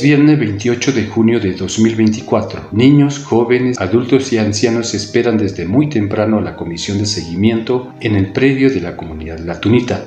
viernes 28 de junio de 2024. Niños, jóvenes, adultos y ancianos esperan desde muy temprano a la comisión de seguimiento en el predio de la comunidad La Tunita,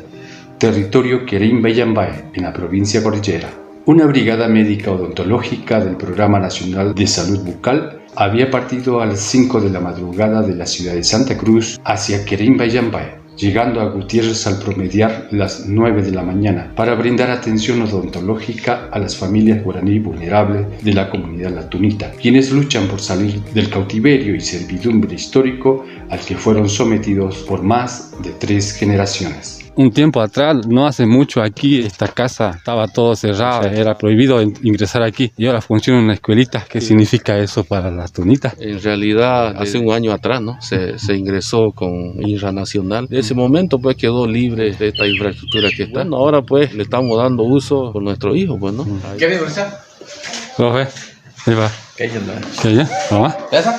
territorio Querem-Bayambae, en la provincia Cordillera. Una brigada médica odontológica del Programa Nacional de Salud Bucal había partido a las 5 de la madrugada de la ciudad de Santa Cruz hacia Querem-Bayambae, llegando a Gutiérrez al promediar las 9 de la mañana para brindar atención odontológica a las familias guaraní vulnerables de la comunidad La Tunita, quienes luchan por salir del cautiverio y servidumbre histórico al que fueron sometidos por más de 3 generaciones. Un tiempo atrás, no hace mucho, aquí esta casa estaba todo cerrado, era prohibido ingresar aquí y ahora funciona una escuelita. ¿Qué significa eso para La Tunita? En realidad, hace un año atrás, ¿no? Se ingresó con INRA Nacional. De ese momento, pues, quedó libre de esta infraestructura que está. Bueno, ahora, pues, le estamos dando uso por nuestro hijo, pues, ¿no? ¿Qué bien, Marisa? ¿Cómo es? Ahí va. ¿Qué yendo? ¿Qué ya? ¿Mamá? ¿Esa?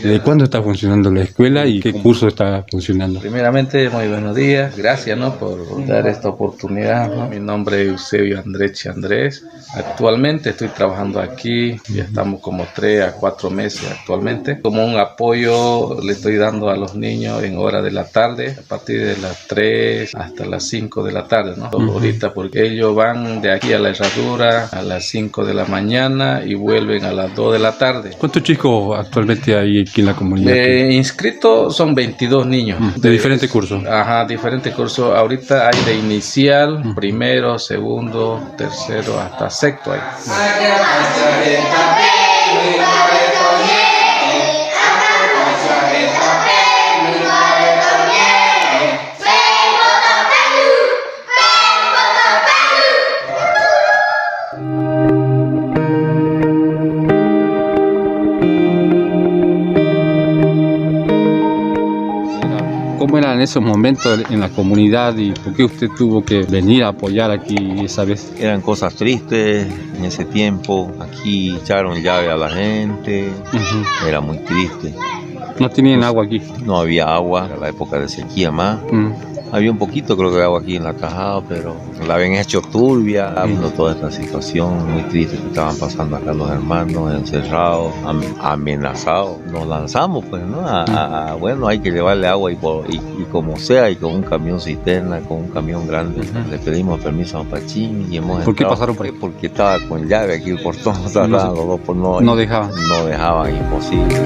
¿De cuándo está funcionando la escuela y qué curso está funcionando? Primeramente, muy buenos días. Gracias, ¿no?, por dar esta oportunidad, ¿no? Mi nombre es Eusebio Andrés. Actualmente estoy trabajando aquí, ya estamos como 3 a 4 meses actualmente. Como un apoyo le estoy dando a los niños en hora de la tarde, a partir de las 3 hasta las 5 de la tarde, ¿no? Ahorita, porque ellos van de aquí a la herradura a las 5 de la mañana y vuelven a las 2 de la tarde. ¿Cuántos chicos actualmente hay aquí en la comunidad? Inscritos son 22 niños. ¿De diferentes cursos? Ajá, diferentes cursos. Ahorita hay de inicial, primero, segundo, tercero, hasta sexto hay. ¿Cómo eran esos momentos en la comunidad y por qué usted tuvo que venir a apoyar aquí esa vez? Eran cosas tristes en ese tiempo. Aquí echaron llave a la gente. Era muy triste. ¿No tenían agua aquí? No había agua, era la época de sequía más. Había un poquito, creo que de agua aquí en la Cajao, pero la habían hecho turbia. Viendo toda esta situación muy triste que estaban pasando acá los hermanos, encerrados, amenazados. Nos lanzamos, pues, ¿no? Bueno, hay que llevarle agua y como sea, y con un camión cisterna, con un camión grande. Le pedimos permiso a Pachín y hemos ¿Por qué pasaron por ahí? Porque estaba con llave aquí el portón cerrado, los dos por no dejaban. No dejaban, imposible.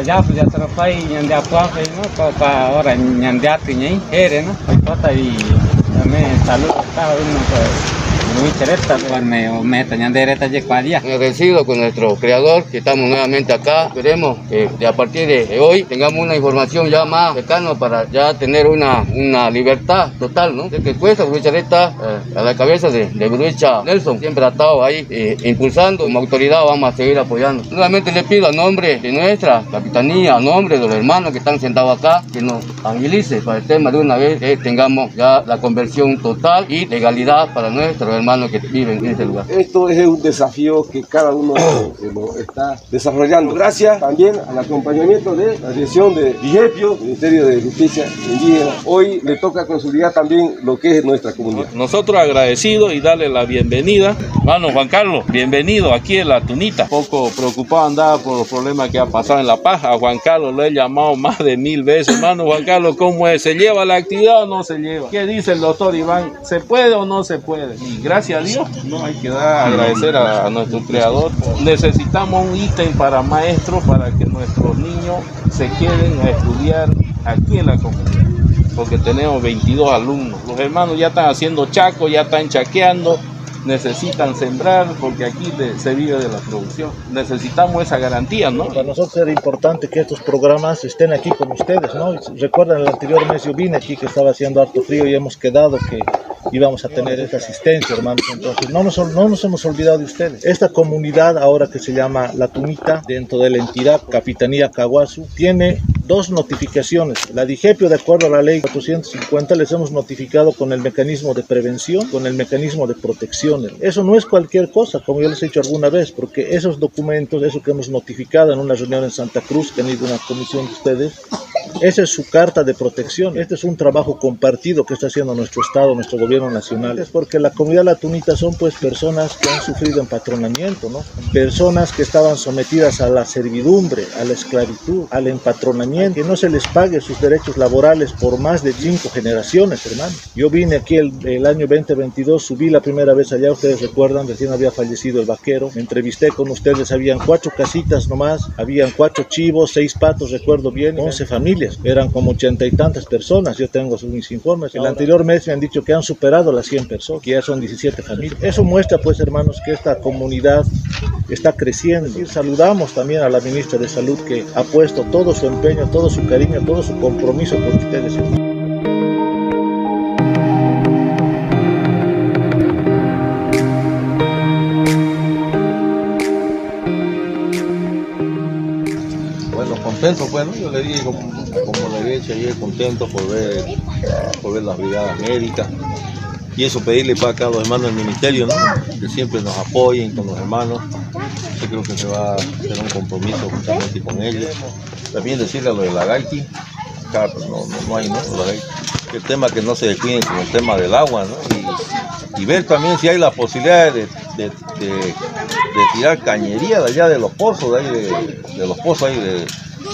Ya terlepas yang diapa no para orang yang diartinya here no kota y también salud está uno muy cereta cuando meta yang dereta je cuadia. Agradecido con nuestro creador que estamos nuevamente acá. Esperemos que a partir de hoy tengamos una información ya más cercana para ya tener una libertad total, ¿no? De que cuesta Gruchareta a la cabeza de Grucha Nelson siempre ha estado ahí impulsando. Como autoridad vamos a seguir apoyando. Nuevamente le pido a nombre de nuestra capitanía, a nombre de los hermanos que están sentados acá, que nos agilice para el tema de una vez que tengamos ya la conversión total y legalidad para nuestro hermanos que viven en este lugar. Esto es un desafío que cada uno lo está desarrollando. Gracias también al acompañamiento de la dirección de Vigepio, Ministerio de Justicia Indígena. Hoy le toca consolidar también lo que es nuestra comunidad. Nosotros agradecidos y darle la bienvenida. Hermano Juan Carlos, bienvenido aquí en La Tunita. Poco preocupado andaba por los problemas que ha pasado en La Paz. A Juan Carlos lo he llamado más de 1000 veces. Hermano Juan Carlos, ¿cómo es? ¿Se lleva la actividad o no se lleva? ¿Qué dice el doctor Iván? ¿Se puede o no se puede? Y gracias a Dios, no hay que agradecer a nuestro creador. Necesitamos un ítem para maestros para que nuestros niños se queden a estudiar aquí en la comunidad, porque tenemos 22 alumnos. Los hermanos ya están haciendo chaco, ya están chaqueando, necesitan sembrar, porque aquí se vive de la producción. Necesitamos esa garantía, ¿no? Para nosotros era importante que estos programas estén aquí con ustedes, ¿no? Recuerdan, el anterior mes yo vine aquí que estaba haciendo harto frío y hemos quedado que íbamos a tener esta asistencia, hermanos. Entonces no nos hemos olvidado de ustedes. Esta comunidad, ahora que se llama La Tunita, dentro de la entidad Capitanía Caguasu, tiene 2 notificaciones. La Vigepio, de acuerdo a la ley 450, les hemos notificado con el mecanismo de prevención, con el mecanismo de protección. Eso no es cualquier cosa, como yo les he dicho alguna vez, porque esos documentos, eso que hemos notificado en una reunión en Santa Cruz, que han ido una comisión de ustedes, esa es su carta de protección. Este es un trabajo compartido que está haciendo nuestro Estado, nuestro gobierno nacional. Es porque la comunidad La Tunita son pues personas que han sufrido empatronamiento, ¿no? Personas que estaban sometidas a la servidumbre, a la esclavitud, al empatronamiento, que no se les pague sus derechos laborales por más de 5 generaciones, hermano. Yo vine aquí el año 2022, subí la primera vez allá, ustedes recuerdan, recién había fallecido el vaquero, me entrevisté con ustedes, habían 4 casitas nomás, habían 4 chivos, 6 patos, recuerdo bien, 11 familias, eran como 80 y tantas personas. Yo tengo mis informes. El anterior mes me han dicho que han superado las 100 personas, que ya son 17 familias. Eso muestra pues, hermanos, que esta comunidad está creciendo. Y saludamos también a la ministra de Salud, que ha puesto todo su empeño, todo su cariño, todo su compromiso con ustedes, hermanos. Contento, pues, ¿no? Yo le dije, como le había dicho ayer, contento por ver las brigadas médicas. Pienso pedirle para acá a los hermanos del ministerio, ¿no? Que siempre nos apoyen con los hermanos. Yo creo que se va a hacer un compromiso justamente con ellos. También decirle a los de la Gaiti, acá pues, no hay, ¿no? El tema que no se descuiden con el tema del agua, ¿no? Y ver también si hay la posibilidad de tirar cañería de allá de los pozos, de los pozos ahí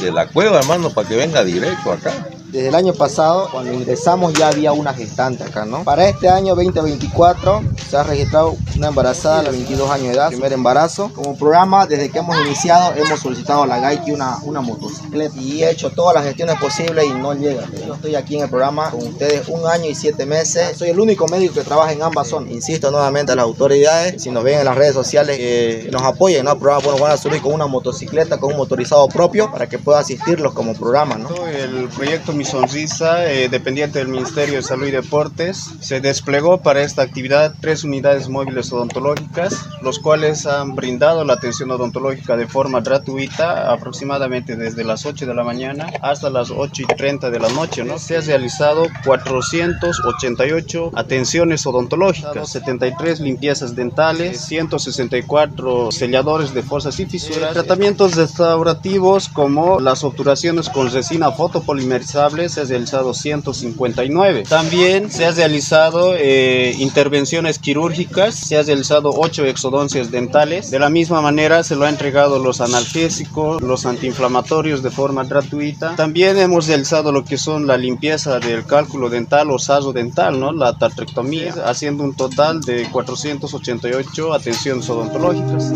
de la cueva, hermano, para que venga directo acá. Desde el año pasado, cuando ingresamos, ya había una gestante acá, ¿no? Para este año 2024 se ha registrado una embarazada de 22 años de edad, primer embarazo. Como programa, desde que hemos iniciado, hemos solicitado a la Gaiti una motocicleta y he hecho todas las gestiones posibles y no llega. Yo estoy aquí en el programa con ustedes 1 año y 7 meses. Soy el único médico que trabaja en ambas zonas. Insisto nuevamente a las autoridades, si nos ven en las redes sociales, que nos apoyen, ¿no? El programa, bueno, van a subir con una motocicleta, con un motorizado propio, para que pueda asistirlos como programa, ¿no? El proyecto Mi Sonrisa, dependiente del Ministerio de Salud y Deportes, se desplegó para esta actividad 3 unidades móviles odontológicas, los cuales han brindado la atención odontológica de forma gratuita, aproximadamente desde las 8 de la mañana hasta las 8:30 de la noche, ¿no? Se han realizado 488 atenciones odontológicas, 73 limpiezas dentales, 164 selladores de fosas y fisuras, tratamientos restaurativos como las obturaciones con resina fotopolimerizable, se ha realizado 159. También se ha realizado intervenciones quirúrgicas, se ha realizado 8 exodoncias dentales. De la misma manera se lo ha entregado los analgésicos, los antiinflamatorios de forma gratuita. También hemos realizado lo que son la limpieza del cálculo dental o saso dental, ¿no? La tartrectomía, haciendo un total de 488 atenciones odontológicas.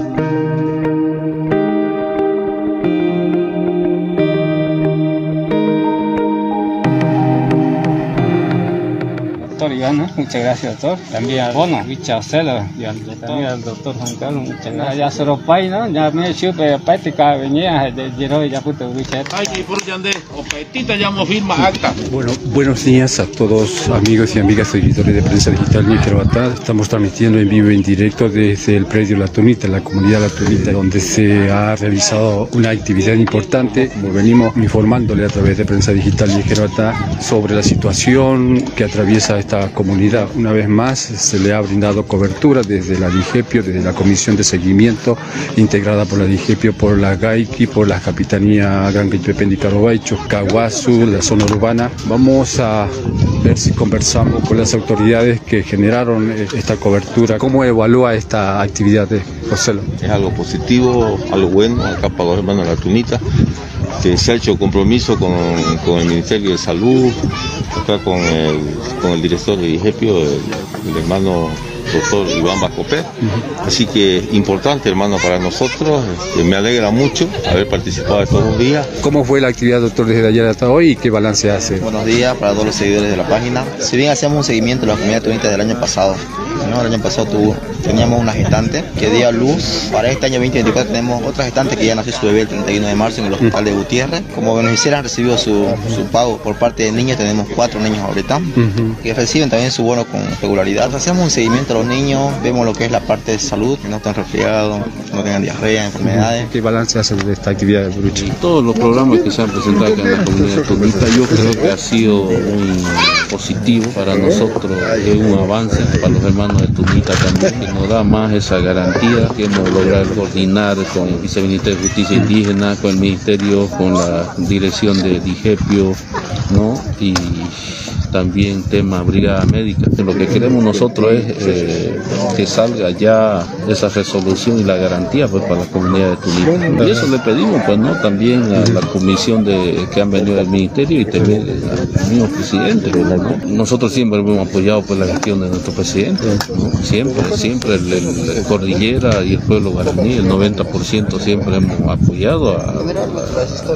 ¿no? Muchas gracias, doctor. También al bono, Wicha Ocelo, y también al doctor Juan Carlos, muchas gracias. Ya se lo pay, ¿no? Ya me chupe práctica venía de Giro y ya puto Wicha. Bueno, buenos días a todos amigos y amigas seguidores de Prensa Digital Níquel-Batá. Estamos transmitiendo en vivo y en directo desde el predio La Tunita, la comunidad La Tunita, donde se ha realizado una actividad importante. Como venimos informándole a través de Prensa Digital Níquel-Batá sobre la situación que atraviesa esta comunidad comunidad. Una vez más se le ha brindado cobertura desde la DIGEPIO, desde la Comisión de Seguimiento integrada por la DIGEPIO, por la GAICI, por la Capitanía Ganguipependi Carobaicho, Caguasu, la zona urbana. Vamos a ver si conversamos con las autoridades que generaron esta cobertura. ¿Cómo evalúa esta actividad de José? Es algo positivo, algo bueno, acá para los hermanos de la Tunita, que se ha hecho compromiso con el Ministerio de Salud, acá con el director de DIGEPIO, el hermano doctor Iván Bacopé. Así que importante, hermano, para nosotros. Me alegra mucho haber participado estos 2 días. ¿Cómo fue la actividad, doctor, desde ayer hasta hoy y qué balance hace? Buenos días para todos los seguidores de la página. Si bien hacíamos un seguimiento de la comunidad tunita del año pasado, ¿no? El año pasado teníamos una gestante que dio a luz. Para este año 2024 tenemos otra gestante que ya nació su bebé el 31 de marzo en el hospital de Gutiérrez. Como beneficiarios han recibido su pago por parte de niños, tenemos 4 niños ahorita que reciben también su bono con regularidad. Hacemos un seguimiento a los niños, vemos lo que es la parte de salud, que no estén resfriados, no tengan diarrea, enfermedades. ¿Qué balance hace de esta actividad de Bruchi? Todos los programas que se han presentado acá en la comunidad tunita, yo creo que ha sido muy positivo para nosotros, es un avance para los hermanos de Tunita también, que nos da más esa garantía que hemos logrado coordinar con el Viceministerio de Justicia Indígena, con el Ministerio, con la dirección de DIGEPIO, ¿no? Y también tema brigada médica. Lo que queremos nosotros es que salga ya esa resolución y la garantía pues para la comunidad de Tunita. Y eso le pedimos pues no también a la comisión que han venido del ministerio y también al mismo presidente, ¿no? Nosotros siempre hemos apoyado pues la gestión de nuestro presidente, ¿no? Siempre el Cordillera y el pueblo guaraní, el 90% siempre hemos apoyado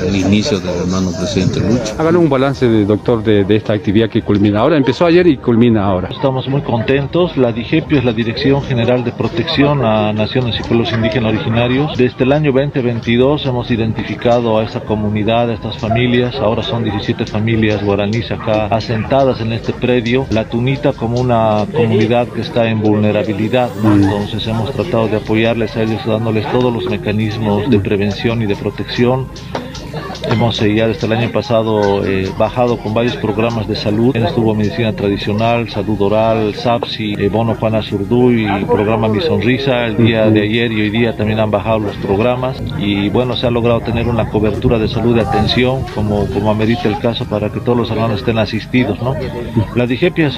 el inicio del hermano presidente Lucho. Háganos un balance, doctor, de esta actividad que culmina ahora. Empezó ayer y culmina ahora. Estamos muy contentos. La DIGEPIO es la Dirección General de Protección a Naciones y Pueblos Indígenas Originarios. Desde el año 2022 hemos identificado a esa comunidad, a estas familias. Ahora son 17 familias guaraníes acá asentadas en este predio. La Tunita como una comunidad que está en vulnerabilidad, ¿no? Entonces hemos tratado de apoyarles a ellos, dándoles todos los mecanismos de prevención y de protección. Hemos ya desde el año pasado bajado con varios programas de salud. Estuvo medicina tradicional, salud oral, SAPSI, bono Juana Zurduy y programa Mi Sonrisa. El día de ayer y hoy día también han bajado los programas y bueno, se ha logrado tener una cobertura de salud de atención como amerita el caso para que todos los hermanos estén asistidos, ¿no? La DIGEPIO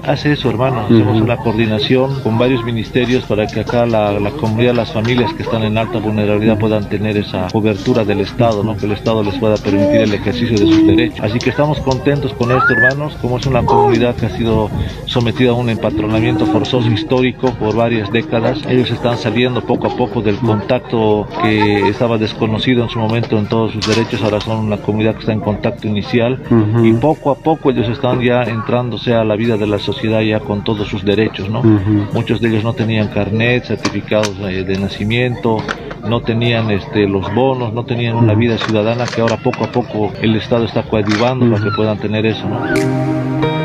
hace eso, hermanos. Hacemos una coordinación con varios ministerios para que acá la comunidad, las familias que están en alta vulnerabilidad puedan tener esa cobertura del Estado, ¿no? Que el Estado les pueda permitir el ejercicio de sus derechos. Así que estamos contentos con esto, hermanos, como es una comunidad que ha sido sometida a un empadronamiento forzoso histórico por varias décadas. Ellos están saliendo poco a poco del contacto que estaba desconocido en su momento en todos sus derechos. Ahora son una comunidad que está en contacto inicial y poco a poco ellos están ya entrándose a la vida de la sociedad ya con todos sus derechos, ¿no? Muchos de ellos no tenían carnet, certificados de nacimiento, no tenían los bonos, no tenían una vida ciudadana que ahora poco a poco el Estado está coadyuvando para que puedan tener eso, ¿no?